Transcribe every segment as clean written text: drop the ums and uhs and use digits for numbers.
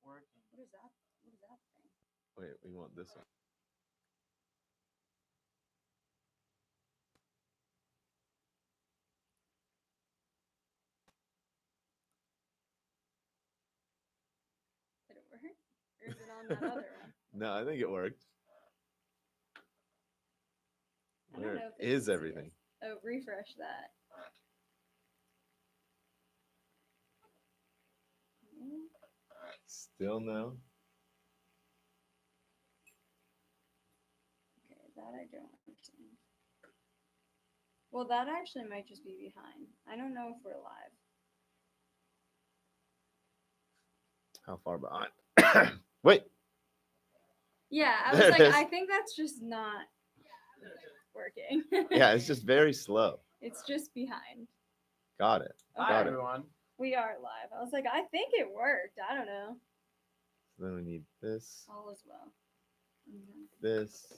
working. What is that? What is that thing? Wait, we want this one. Did it work? Or is it on that other one? No, I think it worked. I don't Where know if they is can see everything? us. Oh, refresh that. Still no. Okay, that I don't understand. Well, that actually might just be behind. I don't know if we're live. How far behind? Wait. Yeah, I There was it like, is. I think that's just not working. Yeah, it's just very slow. It's just behind. Got it. Hi, Got it. everyone. We are live. I was like, I think it worked. I don't know. So then we need this, All is well. Mhm. this.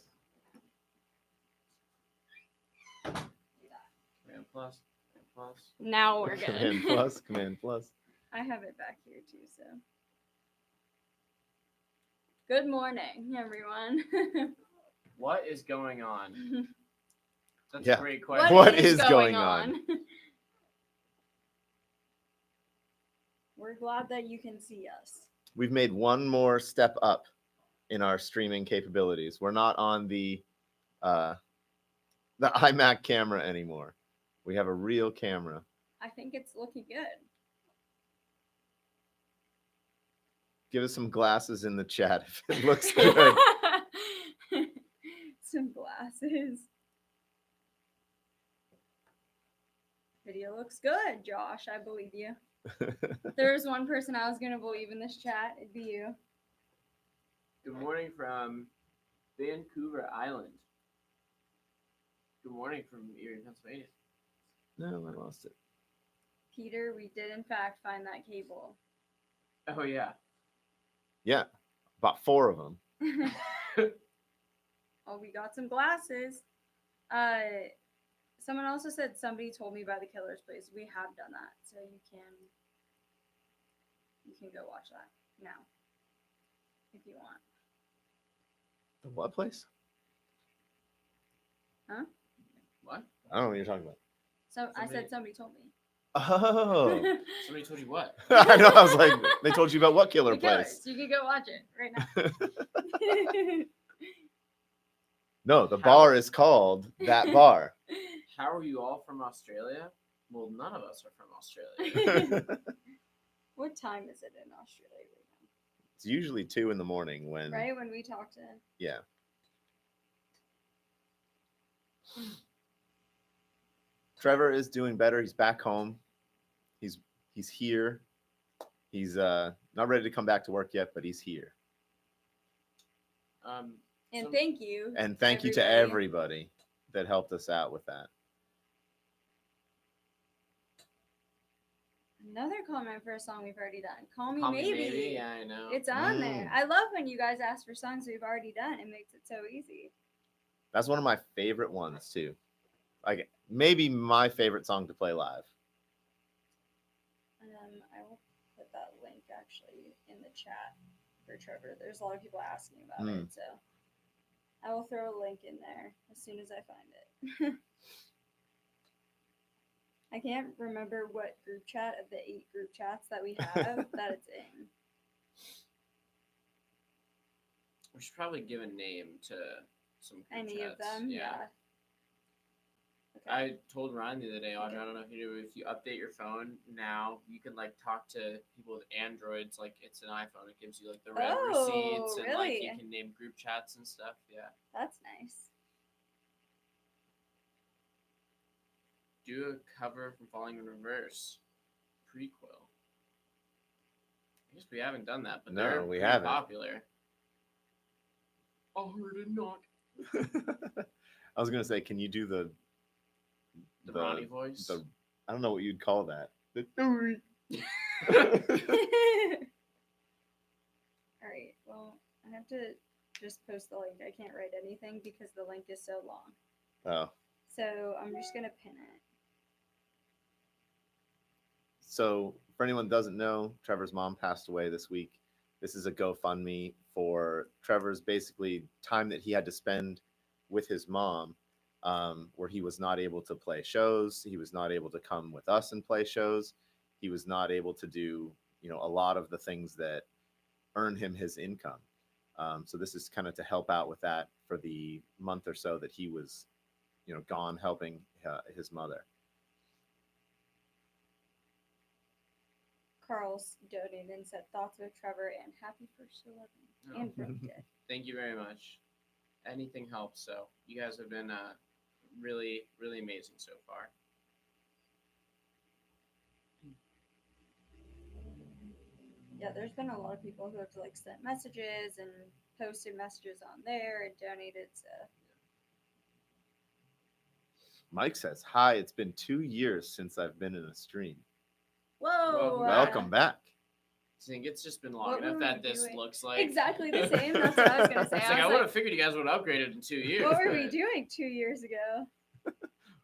Command plus. Command plus. Now we're good. Command plus, command plus. I have it back here too, so. Good morning, everyone. What is going on? That's Yeah. a great question. What is going on? We're glad that you can see us. We've made one more step up in our streaming capabilities. We're not on the iMac camera anymore. We have a real camera. I think it's looking good. Give us some glasses in the chat if it looks good. Some glasses. Video looks good, Josh. I believe you. If there's one person I was going to believe in this chat, it'd be you. Good morning from Vancouver Island. Good morning from Erie, Pennsylvania. No, I lost it. Peter, we did in fact find that cable. Oh, yeah. Yeah, about 4 of them. Oh, we got some glasses. Someone also said somebody told me by the Killer's Place. We have done that, so you can go watch that now if you want. The what place? Huh? What? I don't know what you're talking about. So I Somebody- said somebody told me. Oh. Somebody told you what? I know. I was like, they told you about what killer The Killers. place? You can go watch it right now. No, the How- bar is called that bar. How are you all from Australia? Well, none of us are from Australia. What time is it in Australia right It's usually 2 in the morning when, now? Right when we talk to. yeah. Trevor is doing better. He's back home. He's here. He's not ready to come back to work yet, but he's here. Um, And some- thank you. And thank you to everybody that helped us out with that. Another comment for a song we've already done. Call Me Call Me Maybe. Maybe. Yeah, I know. It's on there. I love when you guys ask for songs we've already done. It makes it so easy. That's one of my favorite ones too. Like maybe my favorite song to play live. I will put that link actually in the chat for Trevor. There's a lot of people asking about it, so I will throw a link in there as soon as I find it. I can't remember what group chat of the 8 group chats that we have that it's in. We should probably give a name to some group Any chats. of them? Yeah. Okay. I told Ryan the other day, Audrey, I don't know if you do, if you update your phone now, you can like talk to people with Androids like it's an iPhone. It gives you like the red receipts and like you really? can name group chats and stuff. Yeah. That's nice. Do a cover from Falling in Reverse. Prequel. I guess we haven't done that, but No, they're we pretty haven't. popular. I heard a knock. I was gonna say, can you do the Ronnie voice. I don't know what you'd call that. The Alright, well, I have to just post the link. I can't write anything because the link is so long. Oh. So I'm just going to pin it. So for anyone who doesn't know, Trevor's mom passed away this week. This is a GoFundMe for Trevor's basically time that he had to spend with his mom, where he was not able to play shows. He was not able to come with us and play shows. He was not able to do, a lot of the things that earn him his income. So this is kind of to help out with that for the month or so that he was, gone helping his mother. Carl's donated and said thoughts with Trevor and happy first 11 and birthday. Thank you very much. Anything helps. So you guys have been really, really amazing so far. Yeah, there's been a lot of people who have like sent messages and posted messages on there and donated. So Mike says, "Hi, it's been 2 years since I've been in a stream. whoa, Welcome back." I think it's just been long What enough were that we this doing? looks like exactly the same. That's what I was gonna say. It's like I was would have figured you guys would have upgraded in 2 years. what were we but- doing 2 years ago?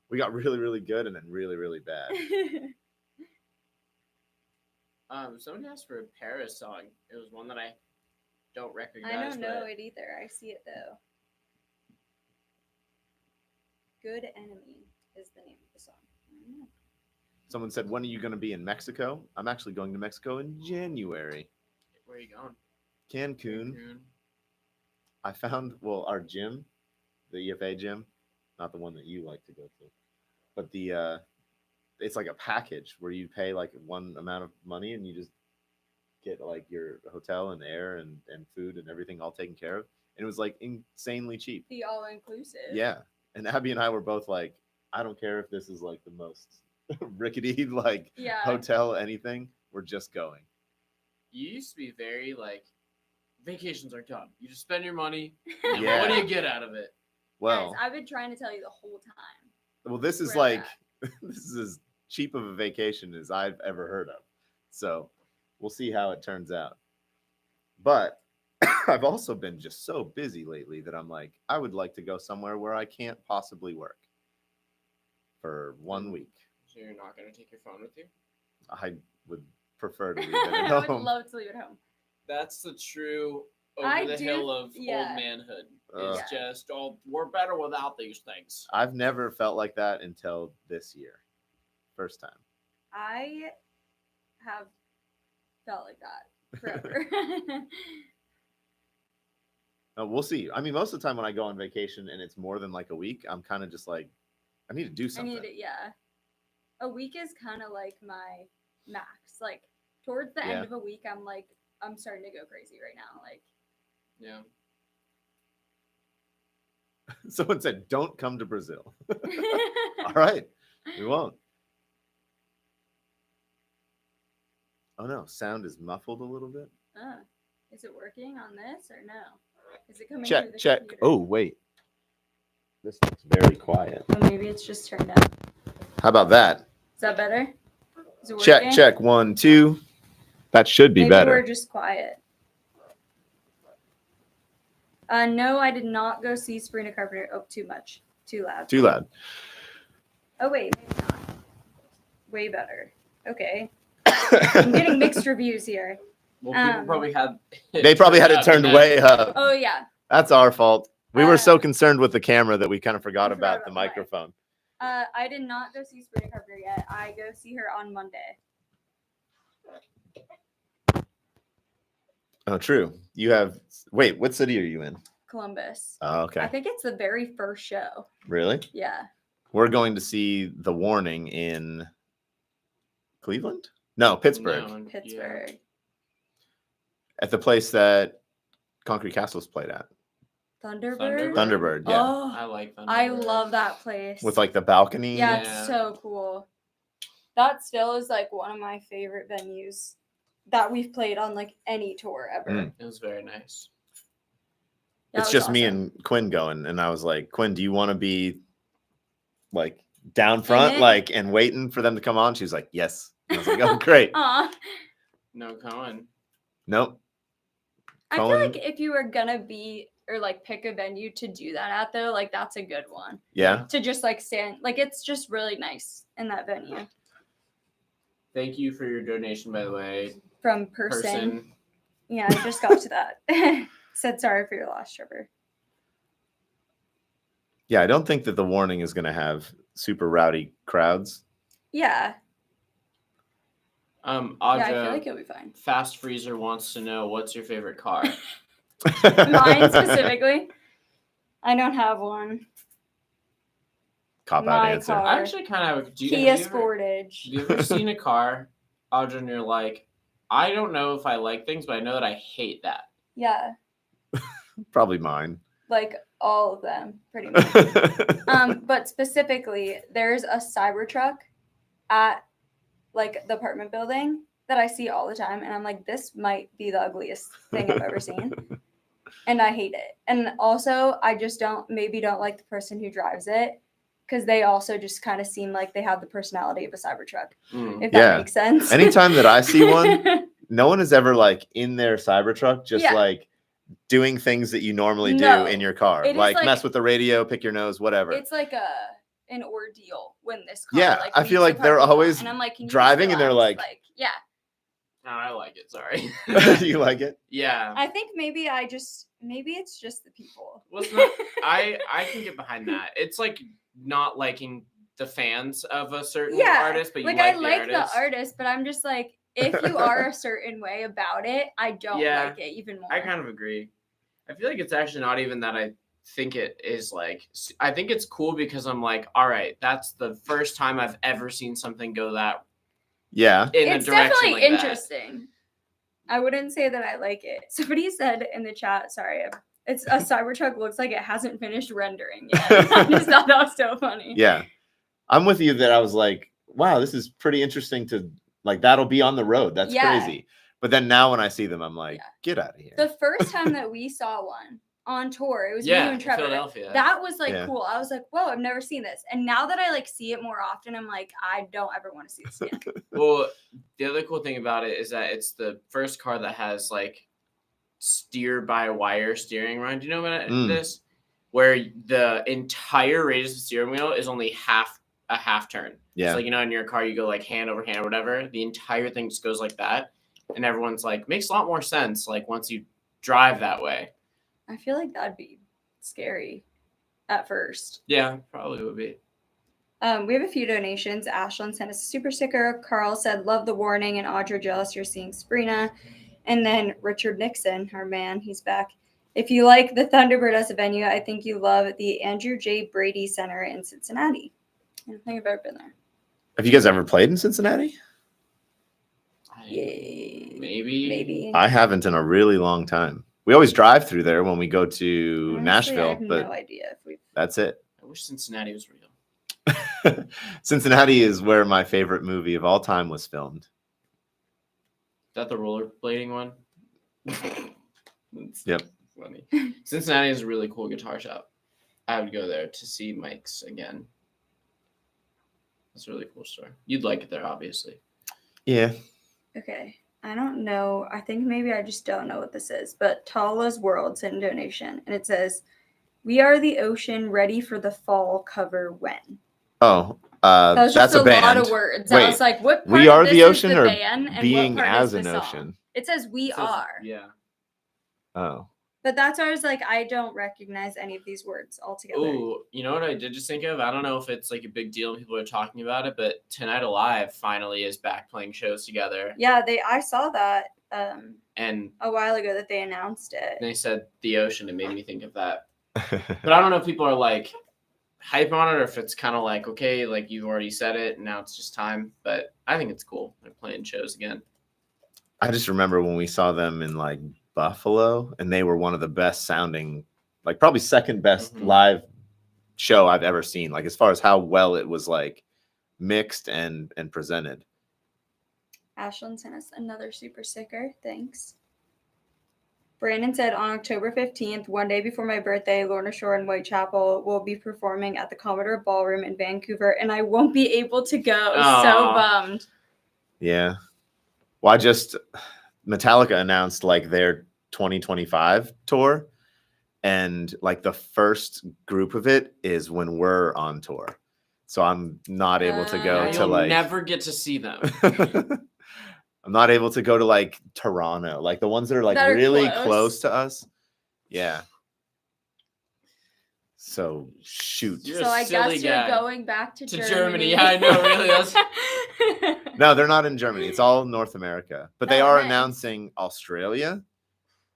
We got really, really good and then really, really bad. Someone asked for a Paris song. It was one that I don't recognize. I don't know but it either. I see it though. Good Enemy is the name of the song. I don't know. Someone said, "When are you going to be in Mexico?" I'm actually going to Mexico in January. Where are you going? Cancun. I found, our gym, the EFA gym, not the one that you like to go to, but it's like a package where you pay like one amount of money and you just get like your hotel and air and food and everything all taken care of. And it was like insanely cheap. The all inclusive. Yeah. And Abby and I were both like, I don't care if this is like the most rickety like Yeah. hotel, anything. We're just going. You used to be very like, vacations are done. You just spend your money. And Yeah. What do you get out of it? Well, Guys, I've been trying to tell you the whole time. this is We're at like this is as cheap of a vacation as I've ever heard of. So we'll see how it turns out. But I've also been just so busy lately that I'm like, I would like to go somewhere where I can't possibly work for 1 week. So you're not going to take your phone with you? I would prefer to leave it I at would home. love to leave it home. That's the true I over the do- hill of yeah. old manhood. Ugh. It's just, we're better without these things. I've never felt like that until this year. First time. I have felt like that forever. We'll see. I mean, most of the time when I go on vacation and it's more than like a week, I'm kind of just like, I need to do I something. need it, yeah. A week is kind of like my max. Like towards the end Yeah. of a week, I'm like, I'm starting to go crazy right now. Like, Yeah. Someone said, "Don't come to Brazil." All right, we won't. Oh no, sound is muffled a little bit. Is it working on this or no? Is it coming through Check, the check. computer? Oh wait, this looks very quiet. Oh, maybe it's just turned up. How about that? Is that better? Is it Check, working? check. 1, 2. That should be Maybe better. we're just quiet. No, I did not go see Sabrina Carpenter. Oh, too much. Too loud. Too loud. Oh, wait, maybe not. Way better. Okay. I'm getting mixed reviews here. Well, people Um, probably had They probably had it turned up. way up. Oh, yeah. That's our fault. We were so Uh, concerned with the camera that we kind of forgot I forgot about about the the mic. microphone. I did not go see Sabrina Carpenter yet. I go see her on Monday. Oh, true. You have. Wait, what city are you in? Columbus. Oh, I okay. think it's the very first show. Really? Yeah. We're going to see The Warning in Cleveland? No, Pittsburgh. No, Pittsburgh. At the place that Concrete Castle's played at. Thunderbird. Thunderbird, yeah. Oh, I like Thunderbird. I love that place. With like the balcony. Yeah, Yeah. it's so cool. That still is like one of my favorite venues that we've played on like any tour ever. Mm. It was very nice. That It's was just me awesome. and Quinn going. And I was like, Quinn, do you want to be like down front, it? like and waiting for them to come on? She was like, yes. And I was like, oh, great. Aw. No Cohen. Nope. I feel Colin- like if you were gonna be or like pick a venue to do that at though, like that's a good one. Yeah. To just like stand like it's just really nice in that venue. Thank you for your donation, by the way. From person. Yeah, I just got to that. Said sorry for your loss, Trevor. Yeah, I don't think that the warning is going to have super rowdy crowds. Yeah. Audra, Yeah, I feel like it'll be fine. Fast Freezer wants to know what's your favorite car. Mine specifically. I don't have one. Cop out My answer. car. I actually kind of. Kia Have Sportage. you ever seen a car, Audra, and you're like, I don't know if I like things, but I know that I hate that. Yeah, Probably mine. like all of them, pretty much. But specifically, there's a Cybertruck at like the apartment building that I see all the time, and I'm like, this might be the ugliest thing I've ever seen, and I hate it. And also, I just don't like the person who drives it, because they also just kind of seem like they have the personality of a Cybertruck, if that makes sense. Anytime that I see one, no one is ever like in their Cybertruck, just like doing things that you normally do in your car, like mess with the radio, pick your nose, whatever. It's like an ordeal when this car. I feel like they're always and I'm like, driving, and they're like, yeah. No, I like it. Sorry. You like it? Yeah. I think maybe it's just the people. Well, it's not, I can get behind that. It's like not liking the fans of a certain artist, but you like the artist, but I'm just like, if you are a certain way about it, I don't like it even more. I kind of agree. I feel like it's actually not even that I think it is like, I think it's cool because I'm like, all right, that's the first time I've ever seen something go that. Yeah. It's definitely interesting. I wouldn't say that I like it. Somebody said in the chat, sorry, it's a Cybertruck looks like it hasn't finished rendering yet. I just thought that was so funny. Yeah. I'm with you that I was like, wow, this is pretty interesting to, like, that'll be on the road. That's crazy. But then now when I see them, I'm like, get out of here. The first time that we saw one on tour, it was me and Trevor. Philadelphia. That was like cool. I was like, whoa, I've never seen this. And now that I like see it more often, I'm like, I don't ever want to see this again. Well, the other cool thing about it is that it's the first car that has like steer by wire steering run. Do you know about this? Where the entire radius of the steering wheel is only a half turn. Yeah. So like, you know, in your car, you go like hand over hand or whatever. The entire thing just goes like that. And everyone's like, makes a lot more sense. Like once you drive that way. I feel like that'd be scary at first. Yeah, probably would be. We have a few donations. Ashlyn sent us a super sticker. Carl said, love the warning. And Audra, jealous you're seeing Sabrina. And then Richard Nixon, our man, he's back. If you like the Thunderbird as a venue, I think you love the Andrew J. Brady Center in Cincinnati. I don't think I've ever been there. Have you guys ever played in Cincinnati? Maybe. I haven't in a really long time. We always drive through there when we go to Honestly, Nashville, I have but no idea if we've... that's it. I wish Cincinnati was real. Cincinnati is where my favorite movie of all time was filmed. Is that the rollerblading one? Yep. Funny. Cincinnati is a really cool guitar shop. I would go there to see Mike's again. That's a really cool store. You'd like it there, obviously. Yeah. Okay. I don't know. I think maybe I just don't know what this is. But Tala's World sent a donation. And it says, we are the ocean ready for the fall cover when? Oh, that's a band. Lot of words. Wait, I was like, what part we are the ocean the or band and being what part as is the an song? ocean? It says we are. Yeah. Oh. But that's why I was like, I don't recognize any of these words altogether. Ooh, you know what I did just think of? I don't know if it's like a big deal and people are talking about it, but Tonight Alive finally is back playing shows together. Yeah, I saw that and a while ago that they announced it. They said the ocean. It made me think of that. But I don't know if people are like hype on it or if it's kind of like, okay, like you've already said it and now it's just time. But I think it's cool. They're playing shows again. I just remember when we saw them in like Buffalo, and they were one of the best sounding, like probably second best live show I've ever seen. Like as far as how well it was like mixed and presented. Ashlyn sent us another super sticker. Thanks. Brandon said on October 15th, one day before my birthday, Lorna Shore and Whitechapel will be performing at the Commodore Ballroom in Vancouver, and I won't be able to go. Aww. So bummed. Yeah. Well, Metallica announced like their 2025 tour, and like the first group of it is when we're on tour. So I'm not able to go to you'll like never get to see them. I'm not able to go to like Toronto, like the ones that are like That are really close. close to us. Yeah. So shoot. You're So a I silly guess you're guy. going back to Germany. Yeah, I know, really. That's... No, they're not in Germany. It's all North America. But they Oh, are nice. announcing Australia.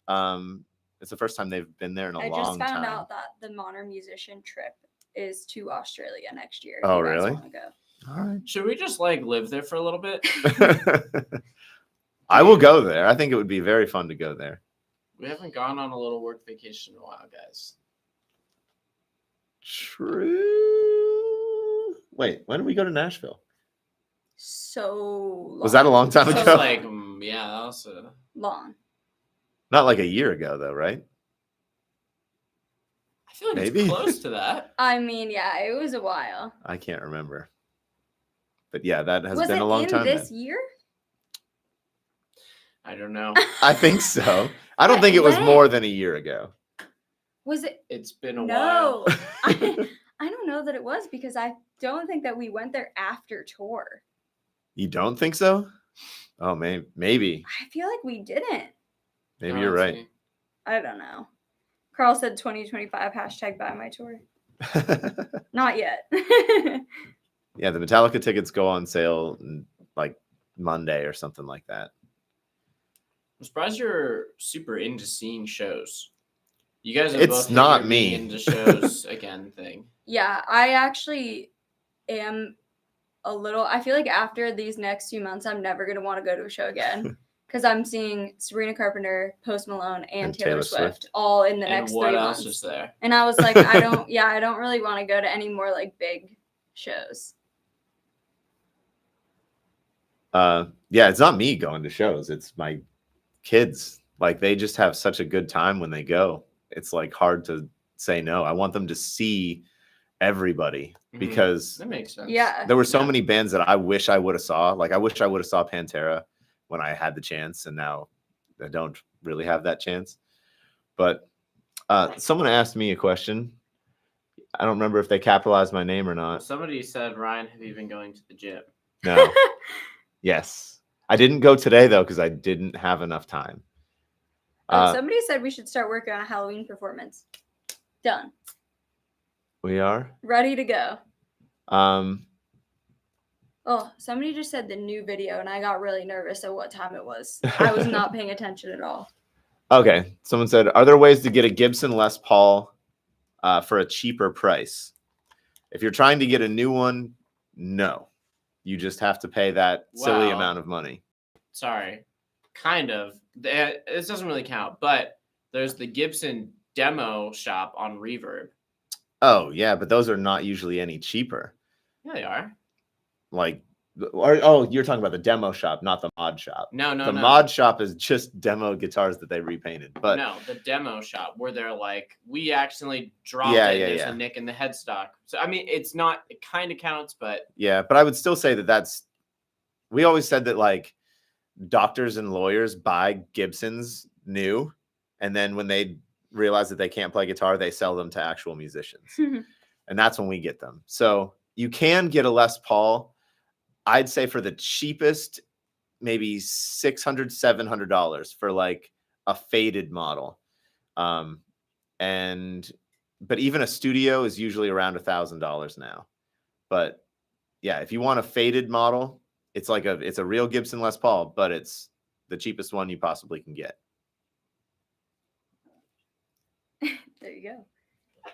It's the first time they've been there in a I long just found time. out that the Modern Musician trip is to Australia next year. if Oh, you guys really? wanna go. All right. Should we just like live there for a little bit? I will go there. I think it would be very fun to go there. We haven't gone on a little work vacation in a while, guys. True. Wait, when did we go to Nashville? So long. Was that a long time That ago? was like, yeah, that was long? Not like a year ago, though, right? I feel like Maybe. it's close to that. I mean, yeah, it was a while. I can't remember. But yeah, that has Was been it a long in time. this then. year? I don't know. I think so. I don't think it was When? more than a year ago. Was it? It's been a No, while. I don't know that it was because I don't think that we went there after tour. You don't think so? Oh, maybe. I feel like we didn't. Maybe No, you're let's right. see. I don't know. Carl said 2025 hashtag buy my tour. Not yet. Yeah, the Metallica tickets go on sale like Monday or something like that. I'm surprised you're super into seeing shows. You guys have It's both hit not your me. being into shows again thing. Yeah, I actually am a little. I feel like after these next few months, I'm never going to want to go to a show again because I'm seeing Sabrina Carpenter, Post Malone, and Taylor Swift all in the And next what 3 else months. is there? And I was like, I don't really want to go to any more like big shows. Yeah, it's not me going to shows. It's my kids. Like they just have such a good time when they go. It's like hard to say no. I want them to see everybody Mhm. because That makes sense. Yeah. there were so Yeah. many bands that I wish I would have saw. Like I wish I would have saw Pantera when I had the chance, and now I don't really have that chance. But someone asked me a question. I don't remember if they capitalized my name or not. Somebody said, Ryan, have you been going to the gym? No. Yes. I didn't go today though because I didn't have enough time. Somebody said we should start working on a Halloween performance. Done. We are. Ready to go. Um, Oh, somebody just said the new video, and I got really nervous at what time it was. I was not paying attention at all. Okay. Someone said, are there ways to get a Gibson Les Paul for a cheaper price? If you're trying to get a new one, no. You just have to pay that silly Wow. amount of money. Sorry. Kind of. This doesn't really count, but there's the Gibson demo shop on Reverb. Oh, yeah, but those are not usually any cheaper. Yeah, they are. Like, oh, you're talking about the demo shop, not the mod shop. No. The mod shop is just demo guitars that they repainted. But no, the demo shop where they're like, we accidentally dropped Yeah, it. yeah, There's yeah. a nick in the headstock. So I mean, it's not. It kind of counts, but yeah, but I would still say that's. We always said that like doctors and lawyers buy Gibsons new, and then when they realize that they can't play guitar, they sell them to actual musicians, and that's when we get them. So you can get a Les Paul. I'd say for the cheapest, maybe $600, $700 for like a faded model. But even a studio is usually around $1,000 now. But yeah, if you want a faded model, it's a real Gibson Les Paul, but it's the cheapest one you possibly can get. There you go.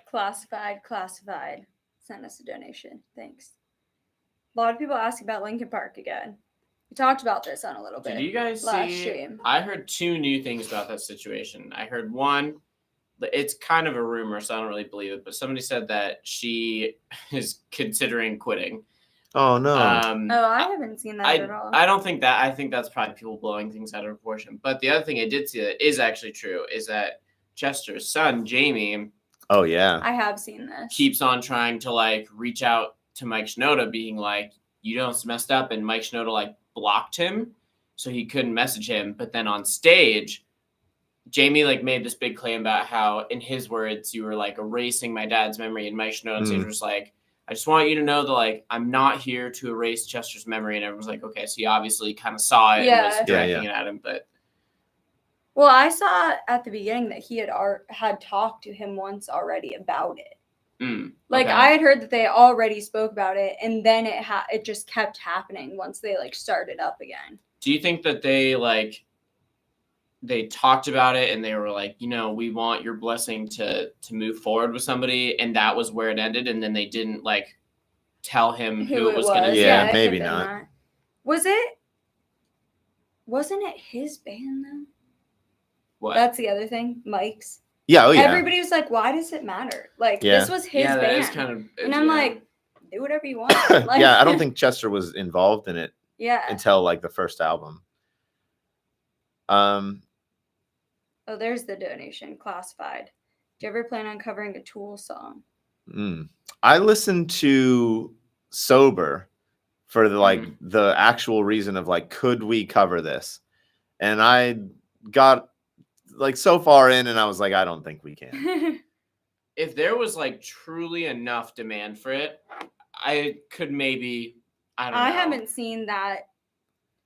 Classified. Send us a donation. Thanks. A lot of people ask about Linkin Park again. We talked about this on a little bit. did you guys last see? stream. I heard two new things about that situation. I heard one, it's kind of a rumor, so I don't really believe it, but somebody said that she is considering quitting. Oh no. Oh, I haven't seen that at all. I don't think that. I think that's probably people blowing things out of proportion. But the other thing I did see that is actually true is that Chester's son, Jamie, Oh yeah. I have seen this. keeps on trying to like reach out to Mike Shinoda, being like, you know, it's messed up. And Mike Shinoda like blocked him, so he couldn't message him. But then on stage, Jamie like made this big claim about how, in his words, you were like erasing my dad's memory. And Mike Shinoda on stage was like, I just want you to know that, like, I'm not here to erase Chester's memory. And everyone's like, okay, so he obviously kind of saw it and was directing it at him. But well, I saw at the beginning that he had talked to him once already about it. Like, I had heard that they already spoke about it, and then it just kept happening once they like started up again. Do you think that they talked about it and they were like, you know, we want your blessing to move forward with somebody, and that was where it ended, and then they didn't like tell him who it was going to be? Yeah, maybe not. Wasn't it his band though? What? That's the other thing, Mike's. Yeah, oh yeah. Everybody was like, why does it matter? Like, this was his band. Is kind of, and I'm like, do whatever you want. Like, yeah, I don't think Chester was involved in it until like the first album. Oh, there's the donation, classified. Do you ever plan on covering a Tool song? I listened to Sober for the actual reason of like, could we cover this? And I got like so far in, and I was like, I don't think we can. If there was like truly enough demand for it, I could maybe. I don't know. I haven't seen that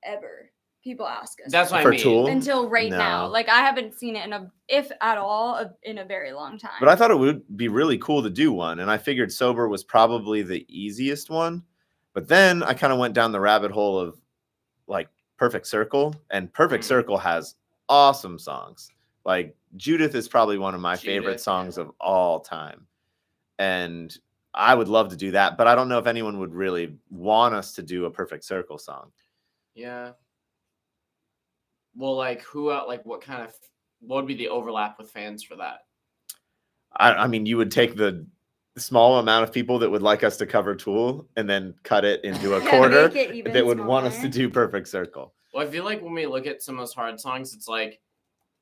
ever. People ask us. That's what I mean. Tool? Until now. Like, I haven't seen it if at all, in a very long time. But I thought it would be really cool to do one, and I figured Sober was probably the easiest one. But then I kind of went down the rabbit hole of like Perfect Circle, and Perfect Circle has awesome songs. Like, Judith is probably one of my favorite songs of all time. And I would love to do that, but I don't know if anyone would really want us to do a Perfect Circle song. Yeah. Well, like, what would be the overlap with fans for that? I mean, you would take the small amount of people that would like us to cover Tool and then cut it into a quarter that would want us to do Perfect Circle. Well, I feel like when we look at some of those hard songs, it's like,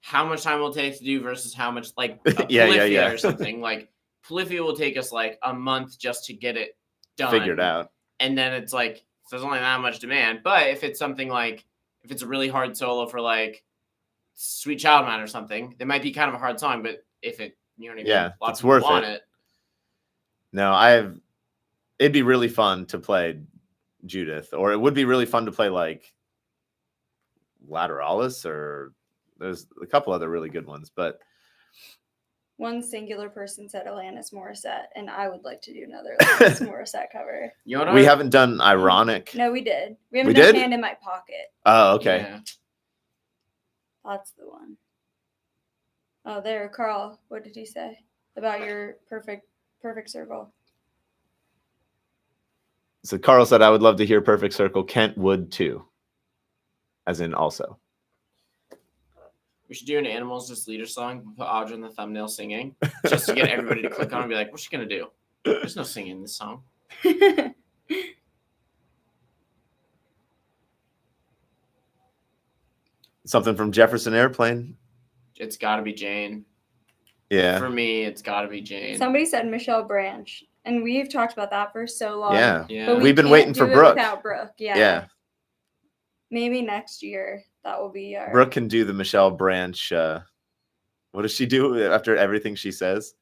how much time will it take to do versus how much, like, Polyphia or something. Like, Polyphia will take us like a month just to get it done, figured out, and then it's like, there's only that much demand. But if it's something like, if it's a really hard solo for like Sweet Child Man or something, it might be kind of a hard song. But if it, you know what I mean? It's worth it. No, it'd be really fun to play Judith, or it would be really fun to play like Lateralis, or there's a couple other really good ones, but one singular person said Alanis Morissette, and I would like to do another Alanis Morissette cover. You know what we haven't done Ironic. No, we did. We haven't done Hand in My Pocket. Oh, okay. Yeah. That's the one. Oh, there, Carl. What did he say about your perfect circle? So Carl said, I would love to hear Perfect Circle. Kent would too. As in also. We should do an Animals As Leader song, put Audra in the thumbnail singing, just to get everybody to click on and be like, what's she going to do? There's no singing in this song. Something from Jefferson Airplane. It's got to be Jane. Yeah. For me, it's got to be Jane. Somebody said Michelle Branch, and we've talked about that for so long. Yeah. But we've been waiting for Brooke. Without Brooke. Yeah. Maybe next year that will be our. Brooke can do the Michelle Branch. What does she do after everything she says?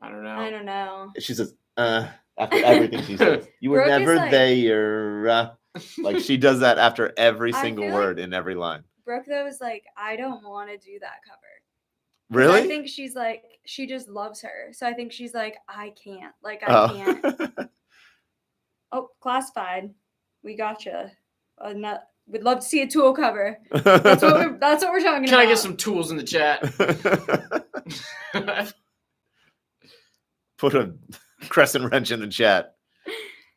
I don't know. She says, after everything she says. You were never there. Like, she does that after every single word in every line. Brooke, though, is like, I don't want to do that cover. Really? I think she's like, she just loves her. So I think she's like, I can't. Like, I can't. Oh, Classified. We gotcha. We'd love to see a Tool cover. That's what we're talking about. Can I get some tools in the chat? Put a crescent wrench in the chat.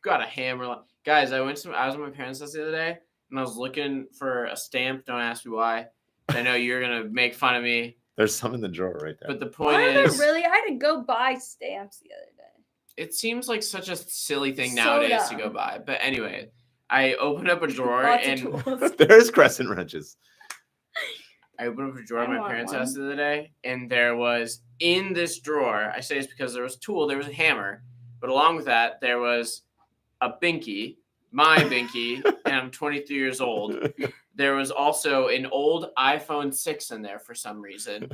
Got a hammer. Guys, I was at my parents' house the other day, and I was looking for a stamp. Don't ask me why. I know you're going to make fun of me. There's some in the drawer right there. But the point is... Really? I had to go buy stamps the other day. It seems like such a silly thing nowadays to go buy. But anyway, I opened up a drawer and... There's crescent wrenches. I opened up a drawer at my parents' house the other day, and there was, in this drawer, I say this because there was a tool, there was a hammer, but along with that, there was a binky, my binky, and I'm 23 years old. There was also an old iPhone 6 in there for some reason,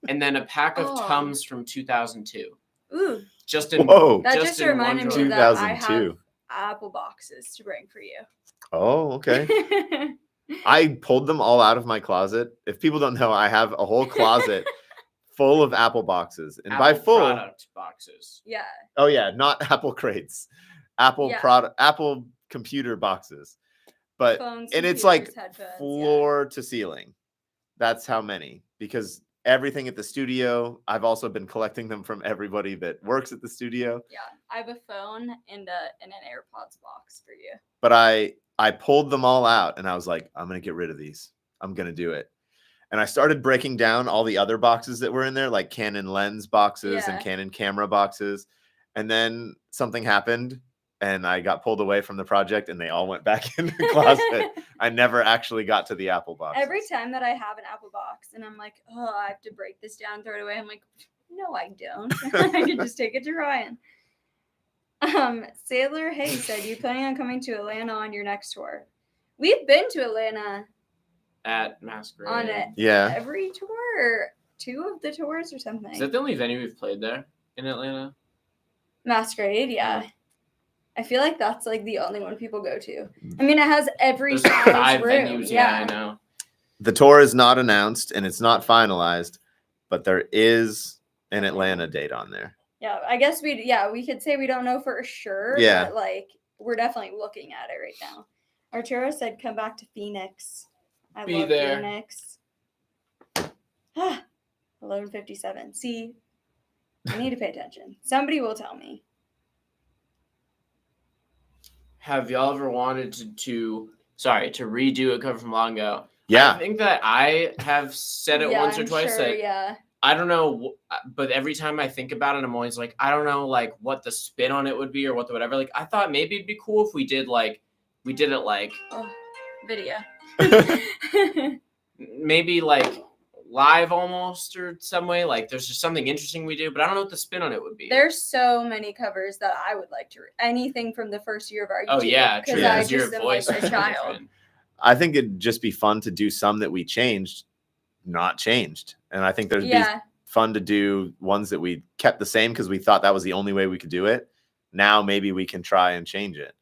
and then a pack of Tums from 2002. Ooh, Just in Whoa. that just just in one reminded me drawer. that I have 2002. apple boxes to bring for you. Oh, okay. I pulled them all out of my closet. If people don't know, I have a whole closet full of Apple boxes. And by Apple full, product boxes. Yeah. oh yeah, not Apple crates. Apple Yeah. product, Apple computer boxes. But Phones, and it's computers, like headphones, floor to ceiling. That's how many, because everything at the studio, I've also been collecting them from everybody that works at the studio. Yeah, I have a phone and an AirPods box for you. But I pulled them all out and I was like, I'm gonna get rid of these. I'm gonna do it. And I started breaking down all the other boxes that were in there, like Canon lens boxes and Yeah. Canon camera boxes. And then something happened and I got pulled away from the project and they all went back in the closet. I never actually got to the Apple box. Every time that I have an Apple box and I'm like, oh, I have to break this down, throw it away. I'm like, no, I don't. I can just take it to Ryan. Sailor Hay said, you planning on coming to Atlanta on your next tour? We've been to Atlanta At Masquerade. on it. Yeah. Every tour, 2 of the tours or something. Is that the only venue we've played there in Atlanta? Masquerade, yeah. Yeah. I feel like that's like the only one people go to. I mean, it has every There's size 5 room. venues. Yeah, I know. The tour is not announced and it's not finalized, but there is an Atlanta date on there. Yeah, I guess we could say we don't know for sure. Yeah. But like we're definitely looking at it right now. Arturo said come back to Phoenix. I Be love there. Phoenix. 11:57. See, I need to pay attention. Somebody will tell me. Have y'all ever wanted to redo a cover from long ago? Yeah. I think that I have said it once or I'm twice sure, that yeah. I don't know, but every time I think about it, I'm always like, I don't know, like what the spin on it would be or what the whatever. Like I thought maybe it'd be cool if we did it like Video. maybe like live almost or some way. Like there's just something interesting we do, but I don't know what the spin on it would be. There's so many covers that I would like to anything from the first year of our YouTube. Oh yeah, true. Because Yeah. I Because your just am voice like is a child. different. I think it'd just be fun to do some that we changed, not changed. And I think there'd be Yeah. fun to do ones that we kept the same because we thought that was the only way we could do it. Now maybe we can try and change it.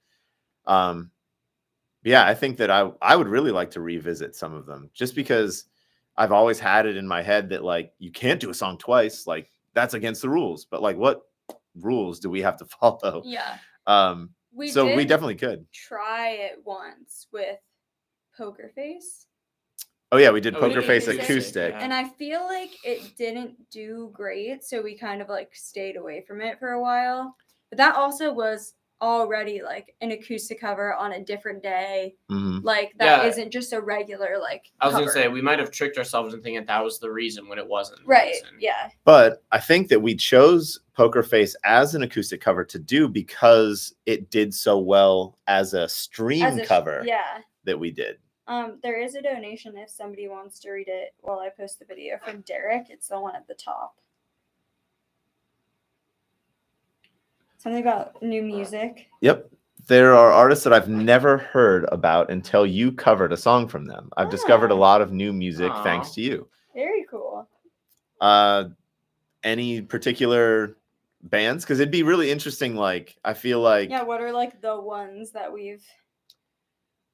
Yeah, I think that I would really like to revisit some of them just because I've always had it in my head that like you can't do a song twice, like that's against the rules. But like what rules do we have to follow? Yeah. We We definitely could. try it once with Poker Face. Oh yeah, we did Oh, Poker we Face did acoustic. Yeah. And I feel like it didn't do great, so we kind of like stayed away from it for a while. But that also was already like an acoustic cover on a different day. Mhm. Like that Yeah. isn't just a regular like I was cover. gonna say we might have tricked ourselves into thinking that was the reason when it wasn't. the Right. reason. Yeah. But I think that we chose Poker Face as an acoustic cover to do because it did so well as a stream As a cover Yeah. that we did. There is a donation if somebody wants to read it while I post the video from Derek. It's the one at the top. Something about new music. Yep. There are artists that I've never heard about until you covered a song from them. I've discovered a Ah. lot of new music Aw. thanks to you. Very cool. Any particular bands? Because it'd be really interesting. Like, I feel like Yeah, what are like the ones that we've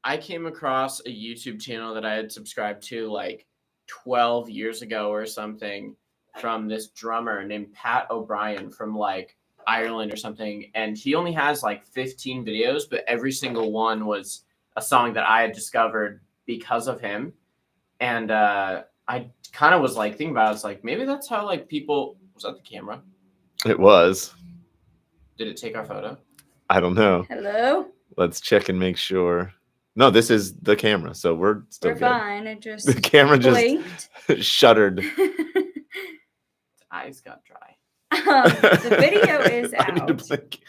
I came across a YouTube channel that I had subscribed to like 12 years ago or something from this drummer named Pat O'Brien from like Ireland or something. And he only has like 15 videos, but every single one was a song that I had discovered because of him. And I kind of was like thinking about it. It's like, maybe that's how like people, was that the camera? it was. Did it take our photo? I don't know. Hello? Let's check and make sure. No, this is the camera, so we're still We're good. fine. It just The camera just blinked. shuddered. Its eyes got dry. The video is I need to out. blink.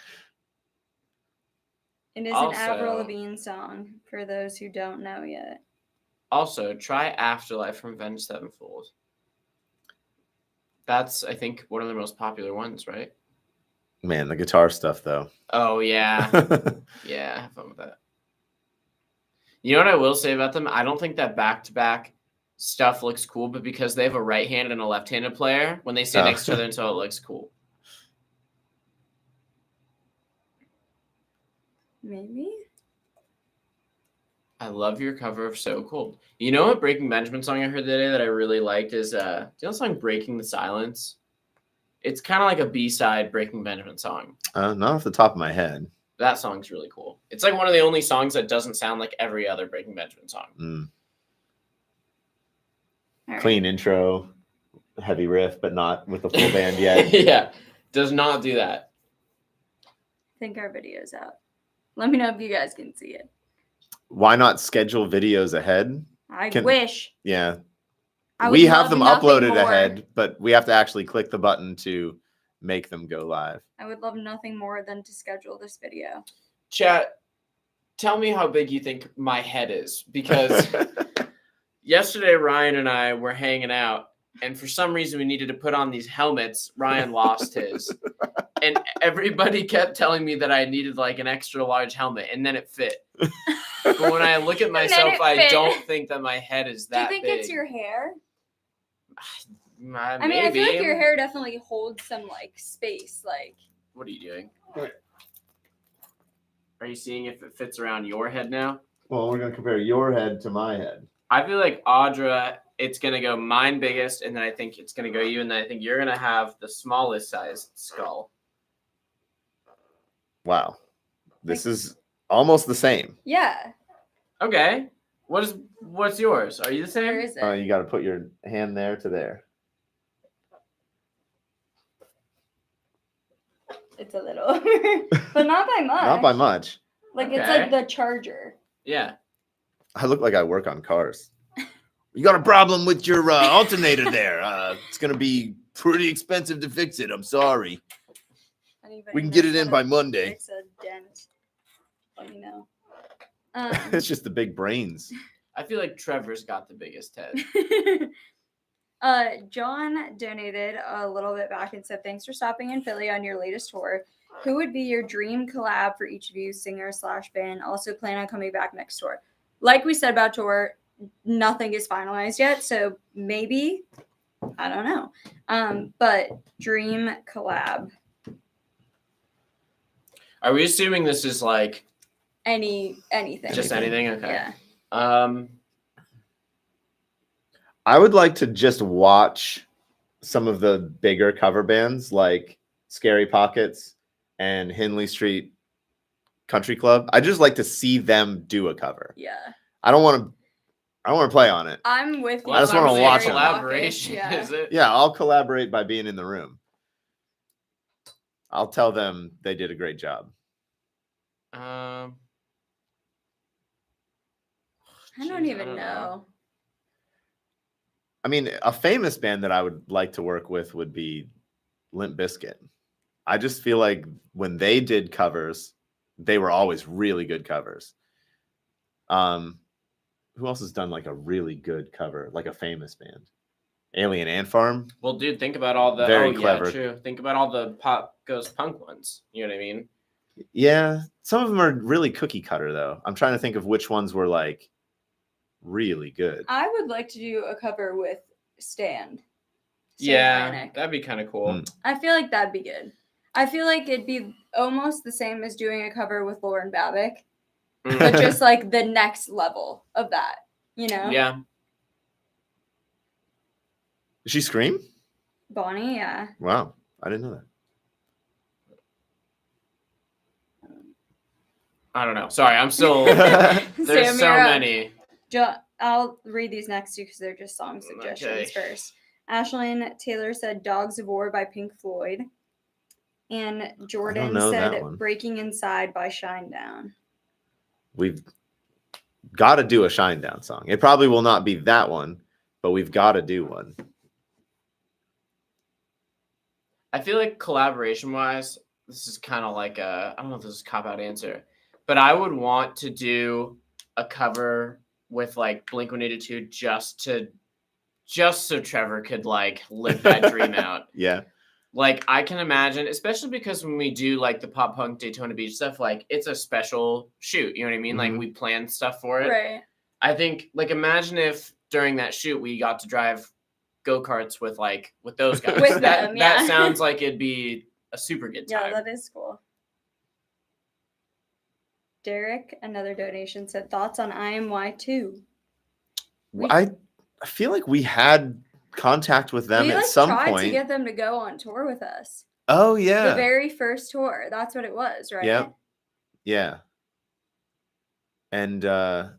It is Also- an Avril Lavigne song for those who don't know yet. Also, try Afterlife from Avenged Sevenfold. That's, I think, one of the most popular ones, right? Man, the guitar stuff though. Oh, yeah. Yeah, have fun with that. You know what I will say about them? I don't think that back-to-back stuff looks cool, but because they have a right-handed and a left-handed player, when they stand Oh. next to each other until it looks cool. Maybe. I love your cover of So Cold. You know what Breaking Benjamin song I heard the other day that I really liked is do you know the song Breaking the Silence? It's kind of like a B-side Breaking Benjamin song. Not off the top of my head. That song's really cool. It's like one of the only songs that doesn't sound like every other Breaking Benjamin song. All right. Clean intro, heavy riff, but not with the full band yet. Yeah, does not do that. I think our video's out. Let me know if you guys can see it. Why not schedule videos ahead? I wish. Yeah. I We would have love them nothing uploaded more. ahead, but we have to actually click the button to make them go live. I would love nothing more than to schedule this video. Chat, tell me how big you think my head is, because yesterday Ryan and I were hanging out, and for some reason we needed to put on these helmets. Ryan lost his, and everybody kept telling me that I needed like an extra large helmet, and then it fit. But when I look at myself, I don't think that my head is that big. Do you think it's your hair? Maybe. I mean, I feel like your hair definitely holds some like space. Like, what are you doing? Are you seeing if it fits around your head now? Well, we're going to compare your head to my head. I feel like Audra, it's going to go mine biggest, and then I think it's going to go you, and then I think you're going to have the smallest sized skull. Wow. This is almost the same. yeah. Okay. What's yours? Are you the Where same? is it? You got to put your hand there to there. It's a little, but not by much. Not by much. Like it's Okay. like the charger. Yeah. I look like I work on cars. You got a problem with your alternator there. It's going to be pretty expensive to fix it. I'm sorry. Anybody We can get knows it in how by to Monday. fix a dent? Let me know. It's just the big brains. I feel like Trevor's got the biggest head. John donated a little bit back and said, "Thanks for stopping in Philly on your latest tour. Who would be your dream collab for each of you, singer/band? Also plan on coming back next tour." Like we said about tour, nothing is finalized yet, so maybe, I don't know. But dream collab. Are we assuming this is like Anything. just anything? Okay. Yeah. I would like to just watch some of the bigger cover bands like Scary Pockets and Hindley Street Country Club. I just like to see them do a cover. Yeah. I don't want to play on it. I'm with you. I just wanna watch them. Collaboration, Yeah. is it? Yeah, I'll collaborate by being in the room. I'll tell them they did a great job. I don't even know. I mean, a famous band that I would like to work with would be Limp Bizkit. I just feel like when they did covers, they were always really good covers. Who else has done like a really good cover, like a famous band? Alien Ant Farm. Well, dude, think about all the Very clever. Yeah, true. Think about all the pop goes punk ones. You know what I mean? Yeah, some of them are really cookie cutter though. I'm trying to think of which ones were like really good. I would like to do a cover with Stand. Yeah, Atlantic. that'd be kind of cool. Mm. I feel like that'd be good. I feel like it'd be almost the same as doing a cover with Lauren Babick, but just like the next level of that, you know? Yeah. Did she scream? Bonnie, yeah. Wow, I didn't know that. I don't know. Sorry, I'm still. There's Sam, so you're up. many. I'll read these next two because they're just song suggestions Okay. first. Ashlyn Taylor said Dogs of War by Pink Floyd. And Jordan know that one. said Breaking Inside by Shinedown. We've got to do a Shinedown song. It probably will not be that one, but we've got to do one. I feel like collaboration wise, this is kind of like I don't know if this is a cop out answer, but I would want to do a cover with like Blink-182 just so Trevor could like live that dream out. Yeah. Like I can imagine, especially because when we do like the pop punk Daytona Beach stuff, like it's a special shoot. You know what I mean? Like we plan stuff for it. Right. I think like imagine if during that shoot we got to drive go-karts with those guys. With that, them, yeah. That sounds like it'd be a super good time. Yeah, that is cool. Derek, another donation, said thoughts on IMY 2. I feel like we had contact with them We at some tried point. to get them to go on tour with us. Oh yeah. The very first tour. That's what it was, right? Yep. Yeah. And there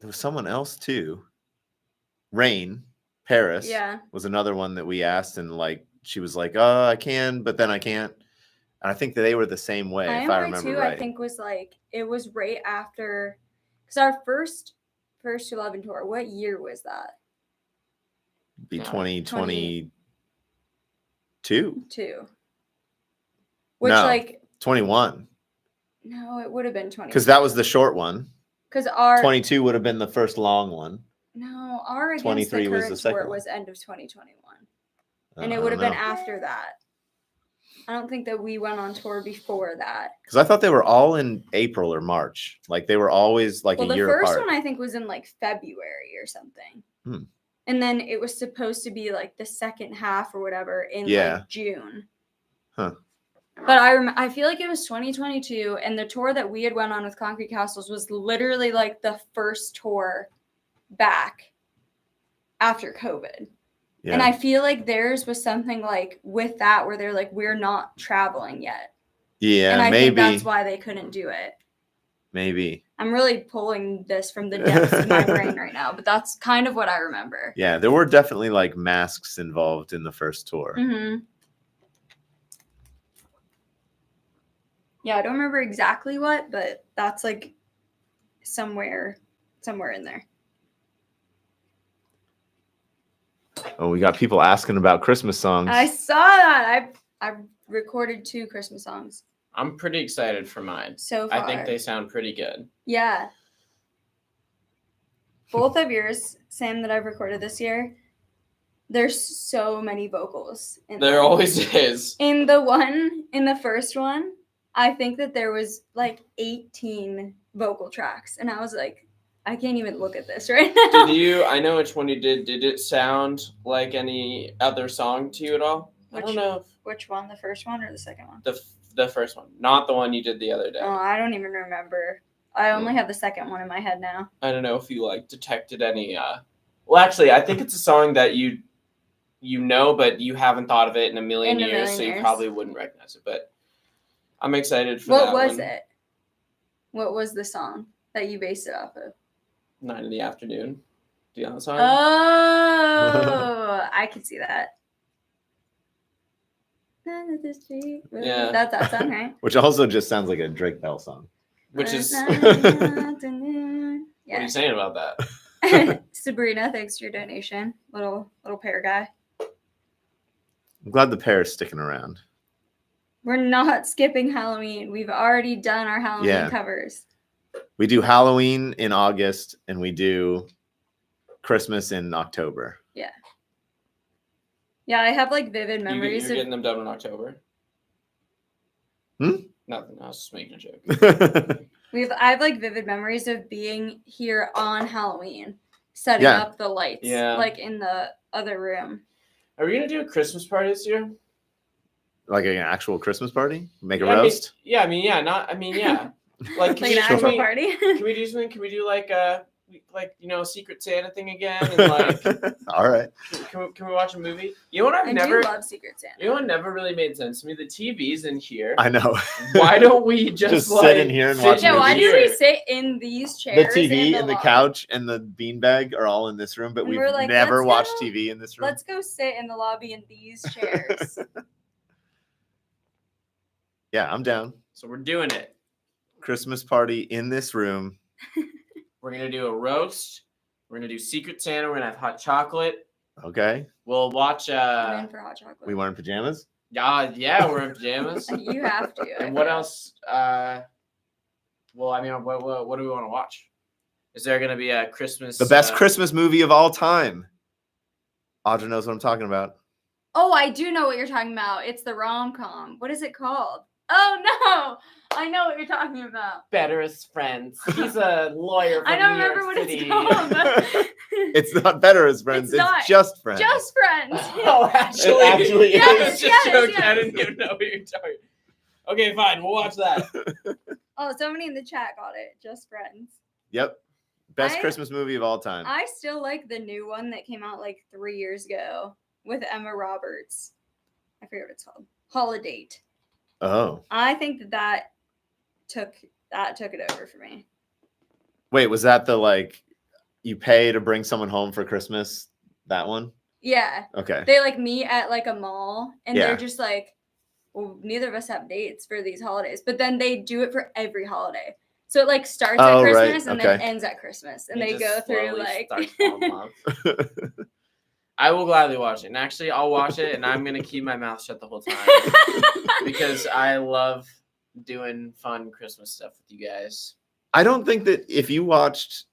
was someone else too. Rain Paris was another one that we asked, and like she was like, "Oh, I can, but then I can't." And I think that they were the same way, if I remember right. I think was like it was right after, because our first 11 tour. What year was that? Be 2022. Which no, like 21. No, it would have been 20. Because that was the short one. Because our 22 would have been the first long one. No, our Against 23 the was Current the second tour one. was end of 2021, and it would have been after that. I don't think that we went on tour before that. Because I thought they were all in April or March. Like they were always like a year apart. The first one I think was in like February or something. And then it was supposed to be like the second half or whatever in like June. Huh. But I feel like it was 2022, and the tour that we had went on with Concrete Castles was literally like the first tour back after COVID. Yeah. And I feel like theirs was something like with that where they're like, we're not traveling yet. Yeah, and I maybe. think that's why they couldn't do it. Maybe. I'm really pulling this from the depths of my brain right now, but that's kind of what I remember. Yeah, there were definitely like masks involved in the first tour. Mm-hmm. Yeah, I don't remember exactly what, but that's like somewhere in there. Oh, we got people asking about Christmas songs. I saw that. I recorded 2 Christmas songs. I'm pretty excited for mine. So far. I think they sound pretty good. Yeah. Both of yours, Sam, that I've recorded this year, there's so many vocals in there. There always is. In the first one, I think that there was like 18 vocal tracks, and I was like, I can't even look at this right now. I know which one you did. Did it sound like any other song to you at all? I don't know. Which one, the first one or the second one? The first one, not the one you did the other day. Oh, I don't even remember. I only have the second one in my head now. I don't know if you like detected any. Well, actually, I think it's a song that you know, but you haven't thought of it in a million years, so you probably wouldn't recognize it. But I'm excited for that. What was it? What was the song that you based it off of? 9 in the Afternoon. Do you know the song? Oh, I could see that. Yeah. That's that song, right? Which also just sounds like a Drake Bell song. Which is... Yeah. What are you saying about that? Sabrina, thanks for your donation. Little pear guy. I'm glad the pear is sticking around. We're not skipping Halloween. We've already done our Halloween covers. We do Halloween in August, and we do Christmas in October. Yeah. Yeah, I have like vivid memories. You're getting them done in October? Nothing. I was just making a joke. I have like vivid memories of being here on Halloween, setting up the lights, like in the other room. Are we gonna do a Christmas party this year? Like an actual Christmas party? Make a roast? Yeah. Like an actual party. Can we do something? Can we do like a Secret Santa thing again? And like, all right. Can we watch a movie? You know what I do love Secret Santa. You know what never really made sense to me? The TV's in here. I know. Why don't we just sit in here and watch? Yeah, why do we sit in these chairs? The TV and the couch and the beanbag are all in this room, but we've never watched TV in this room. Let's go sit in the lobby in these chairs. Yeah, I'm down. So we're doing it. Christmas party in this room. We're going to do a roast. We're going to do Secret Santa. We're going to have hot chocolate. Okay. We'll watch... I'm in for hot chocolate. We wearing pajamas? Yeah, we're in pajamas. You have to. And what else? Well, I mean, what do we want to watch? Is there going to be a Christmas... The best Christmas movie of all time. Audra knows what I'm talking about. Oh, I do know what you're talking about. It's the rom-com. What is it called? Oh, no. I know what you're talking about. Better as Friends. He's a lawyer from I don't New York remember what City. it's called. It's not Better as Friends. It's Just Friends. Just Friends. Oh, actually. Actually, yes, I was just joking. I didn't even know what you're talking about. Okay, fine. We'll watch that. Oh, somebody in the chat got it. Just Friends. Yep. Best I- Christmas movie of all time. I still like the new one that came out like 3 years ago with Emma Roberts. I forget what it's called. Holiday. Oh. I think that took it over for me. Wait, was that the like you pay to bring someone home for Christmas? That one? Yeah. Okay. They like meet at like a mall and Yeah. they're just like, well, neither of us have dates for these holidays, but then they do it for every holiday. So it like starts at Oh, right, Christmas and then okay. ends at Christmas, and It they just go through slowly like. starts falling off. I will gladly watch it. And actually, I'll watch it, and I'm going to keep my mouth shut the whole time because I love doing fun Christmas stuff with you guys. I don't think that if you watched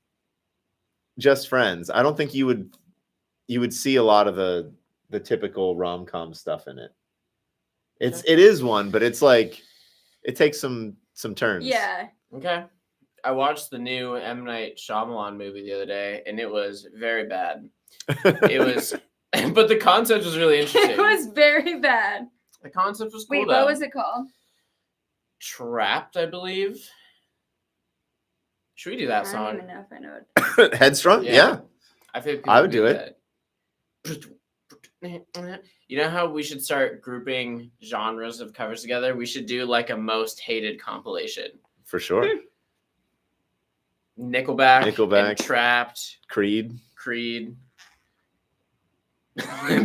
Just Friends, I don't think you would see a lot of the typical rom-com stuff in it. It is one, but it's like it takes some turns. Yeah. Okay. I watched the new M. Night Shyamalan movie the other day, and it was very bad. It was, but the concept was really interesting. It was very bad. The concept was cool. Wait, though. what was it called? Trapped, I believe. Should we do that I song? don't even know if I know it. Headstrong? Yeah. I think I would do it. You know how we should start grouping genres of covers together? We should do like a most hated compilation. For sure. Nickelback. And Trapped. Creed.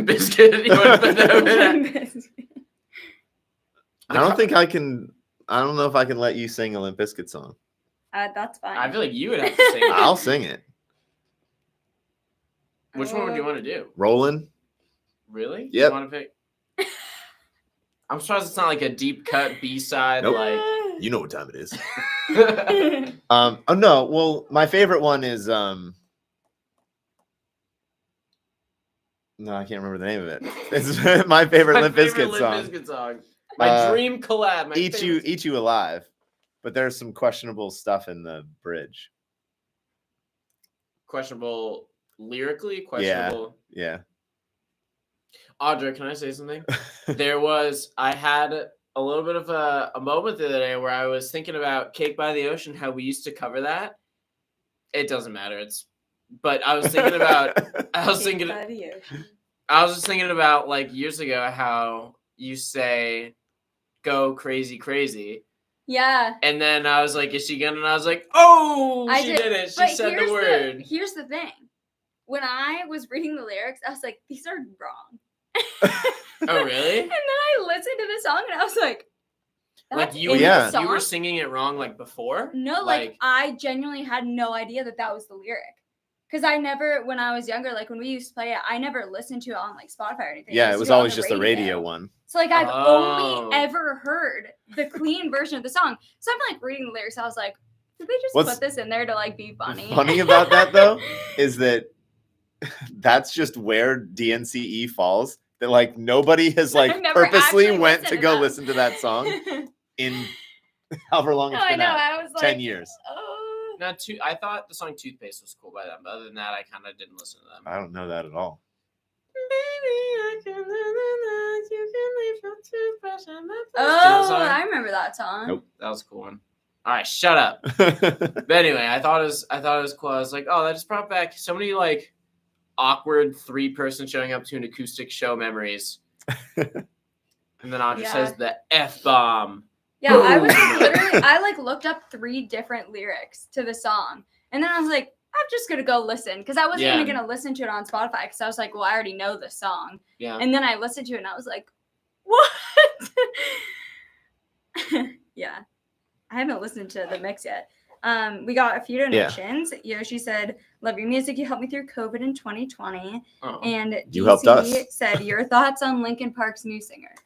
Biscuit. You want to put that over there? I don't know if I can let you sing a Limp Bizkit song. That's fine. I feel like you would have to sing it. I'll sing it. Which one would you want to do? Rollin'. Really? Yep. You want to pick? I'm surprised it's not like a deep cut B-side. Nope. Like You know what time it is. Oh no, well, my favorite one is no, I can't remember the name of it. It's my favorite Limp Bizkit song. My dream collab. Eat You Alive. But there's some questionable stuff in the bridge. Questionable lyrically? Questionable. Yeah. Audra, can I say something? I had a little bit of a moment the other day where I was thinking about Cake by the Ocean, how we used to cover that. It doesn't matter. But I was thinking about, I was just thinking about like years ago how you say, go crazy, crazy. Yeah. And then I was like, is she gonna? And I was like, oh, she did it. She said the word. Here's the thing. When I was reading the lyrics, I was like, these are wrong. Oh, really? And then I listened to the song and I was like, like you were singing it wrong like before? No, like I genuinely had no idea that was the lyric. Because I never, when I was younger, like when we used to play it, I never listened to it on like Spotify or anything. Yeah, it was always just the radio one. So like I've only ever heard the clean version of the song. So I'm like reading the lyrics. I was like, did they just put this in there to like be funny? Funny about that though is that that's just where DNCE falls. That like nobody has like purposely went to go listen to that song in however long it's been out. I was like 10 years. I thought the song Toothpaste was cool by them, but other than that, I kind of didn't listen to them. I don't know that at all. Baby, I can live in that. You can leave your toothbrush in my Oh, I remember that song. Nope. That was a cool one. All right, shut up. But anyway, I thought it was cool. I was like, oh, that just brought back so many like awkward 3-person showing up to an acoustic show memories. And then Audra says the F-bomb. Yeah, I was literally, I like looked up 3 different lyrics to the song. And then I was like, I'm just going to go listen. Because I wasn't even going to listen to it on Spotify. Because I was like, well, I already know the song. Yeah. And then I listened to it and I was like, what? Yeah. I haven't listened to the mix yet. We got a few donations. Yoshi said, love your music. You helped me through COVID in 2020. Oh. And you helped us. Said, your thoughts on Linkin Park's new singer,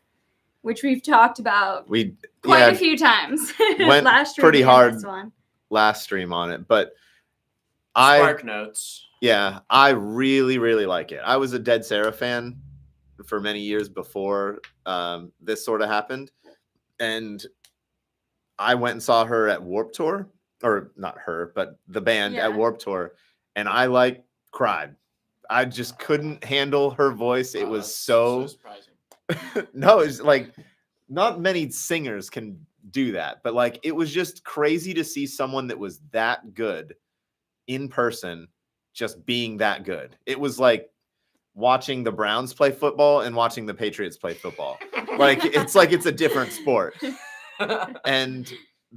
which we've talked about quite a few times. Went last stream pretty hard last stream on it. But Spark Notes. Yeah, I really, really like it. I was a Dead Sarah fan for many years before this sort of happened. And I went and saw her at Warped Tour. Or not her, but the band at Warped Tour. And I cried. I just couldn't handle her voice. It was so surprising. No, it's like not many singers can do that. But like, it was just crazy to see someone that was that good in person just being that good. It was like watching the Browns play football and watching the Patriots play football. Like it's a different sport. And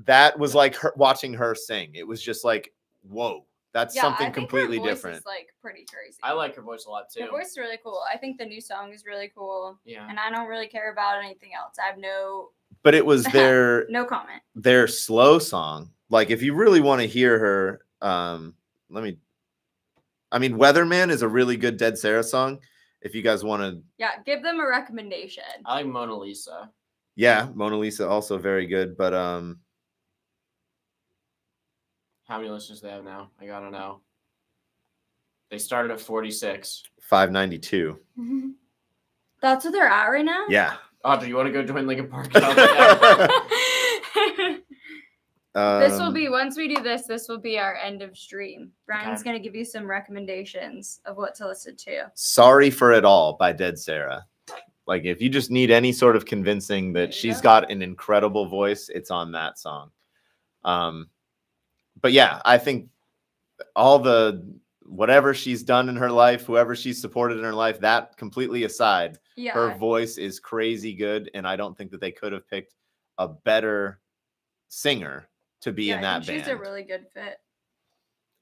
that was like watching her sing. It was just like, whoa, that's something completely different. Is like pretty crazy. I like her voice a lot too. Her voice is really cool. I think the new song is really cool. Yeah. And I don't really care about anything else. I have but it was their no comment. Their slow song. Like if you really want to hear her, Weatherman is a really good Dead Sarah song. If you guys want to, give them a recommendation. I like Mona Lisa. Yeah, Mona Lisa also very good. But how many listeners do they have now? I gotta know. They started at 46. 592. That's what they're at right now? Yeah. Audrey, you want to go join Linkin Park? This will be, once we do this will be our end of stream. Brian's going to give you some recommendations of what to listen to. Sorry for It All by Dead Sarah. Like if you just need any sort of convincing that she's got an incredible voice, it's on that song. But yeah, I think all whatever she's done in her life, whoever she's supported in her life, that completely aside, her voice is crazy good. And I don't think that they could have picked a better singer to be in that band. She's a really good fit.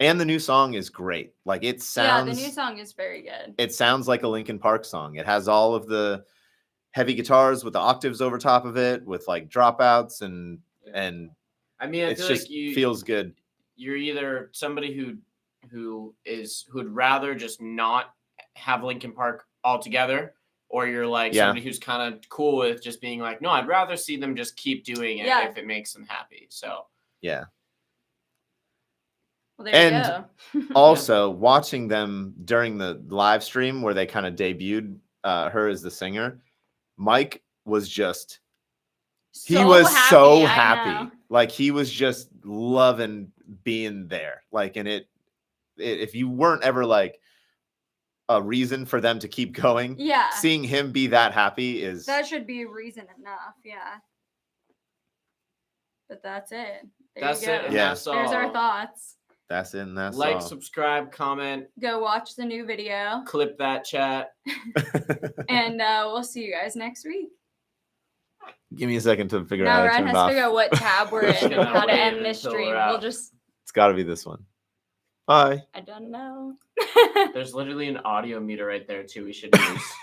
And the new song is great. Like it sounds. Yeah, the new song is very good. It sounds like a Linkin Park song. It has all of the heavy guitars with the octaves over top of it, with like dropouts and I mean, I feel just like feels good. You're either somebody who'd rather just not have Linkin Park altogether, or you're like somebody who's kind of cool with just being like, no, I'd rather see them just keep doing it if it makes them happy. So yeah. Well, there you go. Also watching them during the live stream where they kind of debuted her as the singer, Mike was just so happy. Like he was just loving being there. Like, and if you weren't ever like a reason for them to keep going, seeing him be that happy that should be reason enough. Yeah. But that's it. That's it. Yeah. There's our thoughts. That's it. And that's like, all. subscribe, comment, go watch the new video, clip that chat, and we'll see you guys next week. Give me a second to figure out how to Ryan turn has it off. to figure out what tab we're in, how to end this stream. It's got to be this one. Bye. I don't know. There's literally an audio meter right there too. We should use.